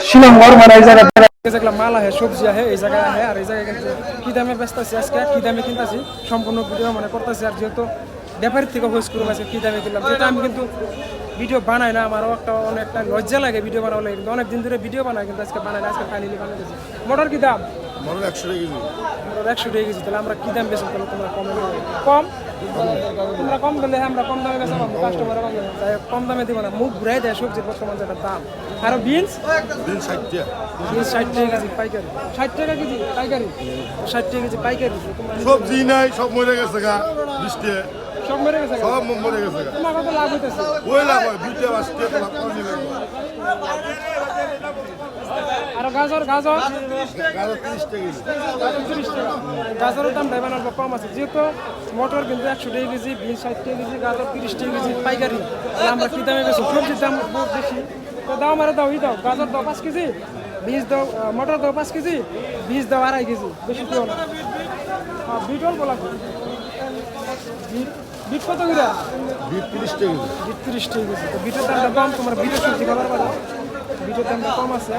শিলংগড় মানে এই জায়গা যেগুলো মাল আহে সবজি আহে এই জায়গায় আহে আর এই জায়গায় কিন্তু কি দামে বেচতেছি আজকে কি দামে কিনতেছি সম্পূর্ণ ভিডিও মানে করতেছি আর যেহেতু ব্যাপারীর থেকে হোস করবো আজকে কি দামে কিনলাম যেহেতু আমি কিন্তু ভিডিও বানাই না আমারও অনেকটা লজ্জা লাগে ভিডিও বানাবো লাগে কিন্তু অনেক দিন ধরে ভিডিও বানাই কিন্তু আজকে বানাই না আজকে ফাইনালি বানাইতেছি মোটর কি দাম মোটর 100 টাকা কেজি মোটর 100 টাকা কেজি তাহলে আমরা কি দাম বেচি তাহলে তোমরা কম তোমরা কম দিলে আমরা কম দামে বেচা পাবো কাস্টমার কম দামে দিব না মুখ ঘুরাই দেয় সবজির বর্তমান যেটা দাম আর বিনস 60 টাকা বিনস 60 টাকা কেজি পাইকারি 60 টাকা কেজি পাইকারি 60 টাকা কেজি পাইকারি সবজি নাই সব মরে গেছে গা বৃষ্টি সব মরে গেছে সব মরে গেছে গা তোমার কত লাভ হইতেছে ওই লাভ হয় দুইটা বাসতে লাভ করে নিবে আর গাজর গাজর গাজর 30 টাকা কেজি গাজর 30 টাকা গাজরের দাম ডাইবান অল্প কম আছে যেহেতু মটর কিন্তু 100 টাকা কেজি বিনস 60 টাকা কেজি গাজর 30 টাকা কেজি পাইকারি আমরা কি দামে বেচি সবজির দাম বহুত বেশি তো দাও মারে দাও দাও গাজর দাও 5 কেজি বীজ দাও মটর দাও 5 কেজি বীজ দাও 2.5 কেজি বেশি দিও না বিট অল্প লাগবে বিট কত করে বিট 30 টাকা কেজি বিট 30 টাকা কেজি তো বিটের দামটা কম তোমার বিটের সবজি খাবার পারো বিটের দামটা কম আছে